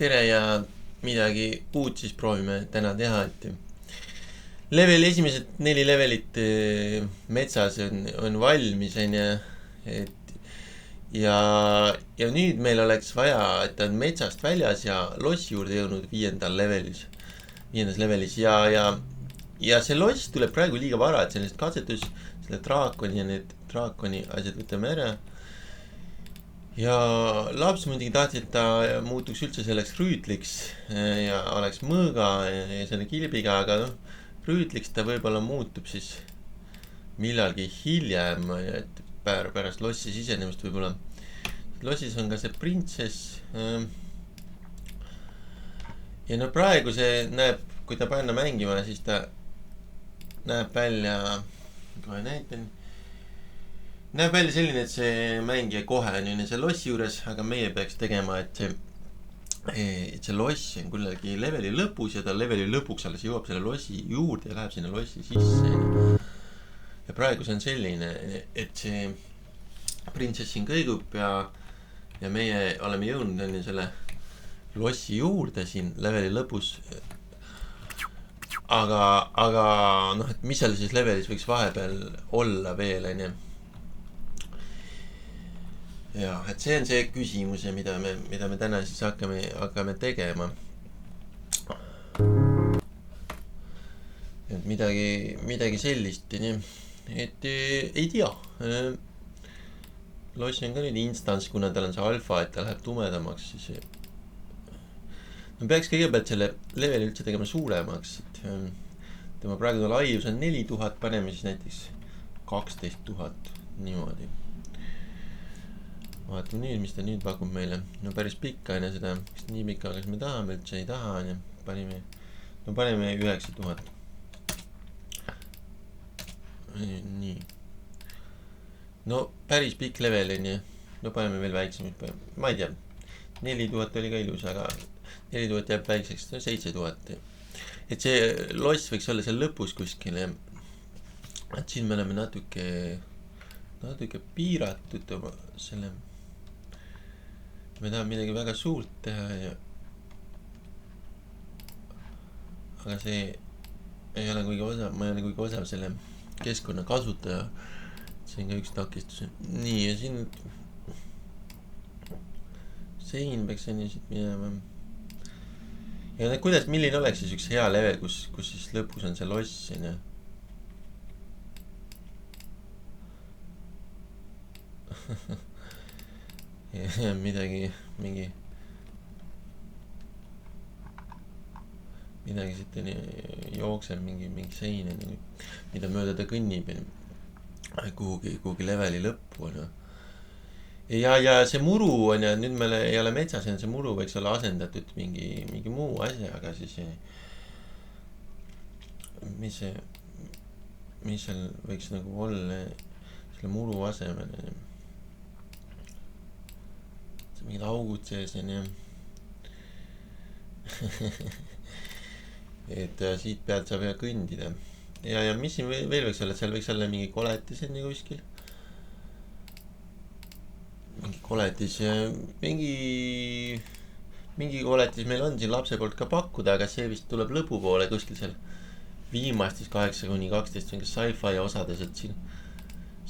tere ja midagi uut siis proovime täna teha, et esimesed 4 levelit metsas on valmis, onju, et ja nüüd meil oleks vaja, et ta on metsast väljas ja lossi juurde jõudnud 5. levelis ja see loss tuleb praegu liiga vara, et sellest katsetus, selle draakoni ja need draakoni asjad võtame ära. Ja laps muidugi tahtis, et ta muutuks üldse selleks rüütliks ja oleks mõõga ja selle kilbiga, aga noh, rüütliks ta võib-olla muutub siis millalgi hiljem, et pärast lossi sisenemist võib-olla. Lossis on ka see printsess. Ja no praegu see näeb, kui ta panna mängima, siis ta näeb välja, kohe näitan. Näeb välja selline, et see mängija kohe on see lossi juures, aga meie peaks tegema, et see loss on kuidagi leveli lõpus ja ta leveli lõpuks alles jõuab selle lossi juurde ja läheb sinna lossi sisse. Ja praegu see on selline, et see printsess siin kõigub ja meie oleme jõudnud selle lossi juurde siin leveli lõpus. Aga noh, et mis seal siis levelis võiks vahepeal olla veel, onju. Ja, et see on see küsimus, mida me täna siis hakkame tegema. Et midagi sellist, et ei tea. Loss on ka nüüd instants, kuna tal on see alfa, et ta läheb tumedamaks, siis me peaks kõigepealt selle leveli üldse tegema suuremaks, et tema praegu laius on 4000, paneme siis näiteks 12 000, niimoodi. Vaatame nüüd, mis ta nüüd pakub meile. No päris pikka on ja seda, nii pikka, kas me tahame, üldse ei taha, ja paneme 9000. Nii. No päris pikk level on ja no paneme veel väiksemalt. Ma ei tea, 4000 oli ka ilus, aga 4000 jääb väikseks, 7000. Et see loss võiks olla seal lõpus kuskil. Et siin me oleme natuke piiratud oma selle. Me tahame midagi väga suurt teha ja aga see ei ole kuigi osav, ma ei ole kuigi osav selle keskkonna kasutaja. See on ka üks takistus. Nii, ja siin sein peaks enne siit minema. Ja kuidas, milline oleks siis üks hea level, kus siis lõpus on see loss, ja midagi siit jookseb, mingi sein, mida mööda ta kõnnib kuhugi leveli lõppu on. Ja see muru on ja nüüd meil ei ole metsas, see muru võiks olla asendatud mingi muu asjaga siis. Mis seal võiks nagu olla selle muru asemel. Mingid augud sees on ja et siit pealt saab ja kõndida. Ja mis siin veel võiks olla, et seal võiks olla mingi koletis enne kuskil. Mingi koletis ja mingi koletis meil on siin lapse poolt ka pakkuda, aga see vist tuleb lõpu poole kuskil seal viimastis 8-12 mingi sci-fi osades, et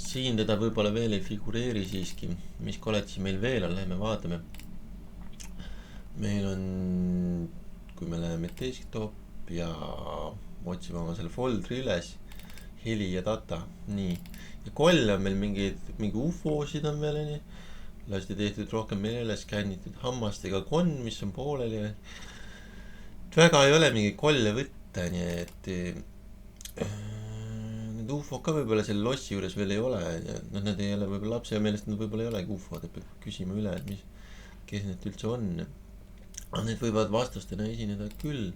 siin teda võib-olla veel ei figureeri siiski. Mis koletis meil veel on, läheme vaatame. Meil on, kui me läheme desktop ja otsime oma selle foldri üles, heli ja data, nii. Ja koll on meil mingi ufosid on veel, lasti tehtud rohkem meele, skännitud hammastega konn, mis on pooleli. Väga ei ole mingi kolle võtta, nii et need ufod ka võib-olla selle lossi juures veel ei ole. Noh, need ei ole võib-olla lapse meelest, nad võib-olla ei olegi ufod, et peab küsima üle, et kes need üldse on. Aga need võivad vastastena esineda küll.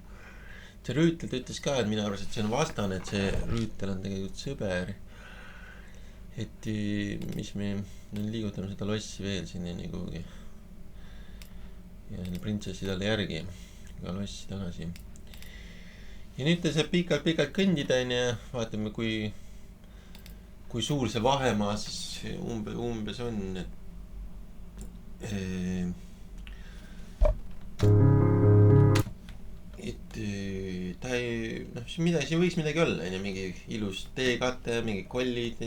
See rüütel ta ütles ka, et minu arvas, et see on vastane, et see rüütel on tegelikult sõber. Et mis me liigutame seda lossi veel sinna nii kuhugi. Ja printsessi talle järgi ka lossi tagasi. Ja nüüd ta saab pikalt kõndida ja vaatame, kui suur see vahemaa siis umbes on. siin võiks midagi olla, mingi ilus teekate, mingi kollid,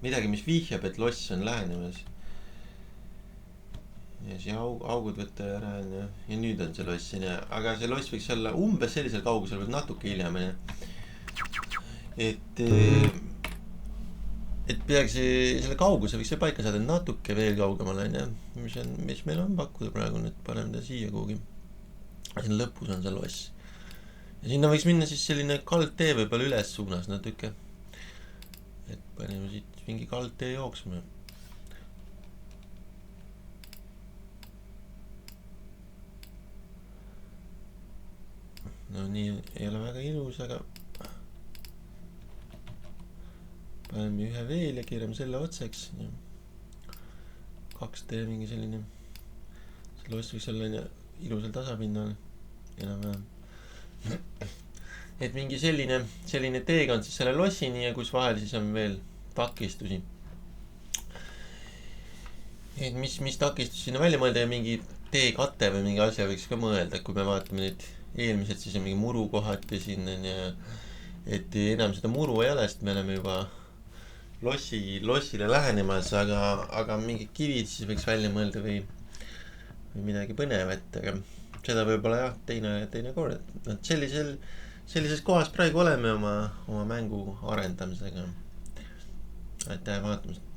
midagi, mis vihjab, et loss on lähenemas. ja siia augud võtta ära, ja nüüd on see loss, aga see loss võiks olla umbes sellisel kaugusel või natuke hiljem, et peaks selle kauguse võiks see paika saada natuke veel kaugemale, mis meil on pakkuda praegu, nüüd paneme ta siia kuhugi. Siin lõpus on see loss. Ja sinna võiks minna siis selline kaldtee võib-olla üles suunas natuke. Et paneme siit mingi kaldtee jooksma. No nii ei ole väga ilus, aga paneme ühe veel ja keerame selle otseks. 2D mingi selline. See loss võiks olla ilusal tasapinnal. Enam-vähem. Et mingi selline teekond siis selle lossini ja kus vahel siis on veel takistusi. Et mis takistus sinna välja mõelda ja mingi teekate või mingi asja võiks ka mõelda, kui me vaatame nüüd eelmised, siis on mingi muru kohati siin ja et enam seda muru ei ole, sest me oleme juba lossile lähenemas, aga mingid kivid siis võiks välja mõelda või midagi põnevat, aga seda võib-olla jah, teine kord. Sellises kohas praegu oleme oma mängu arendamisega. Aitäh vaatamast!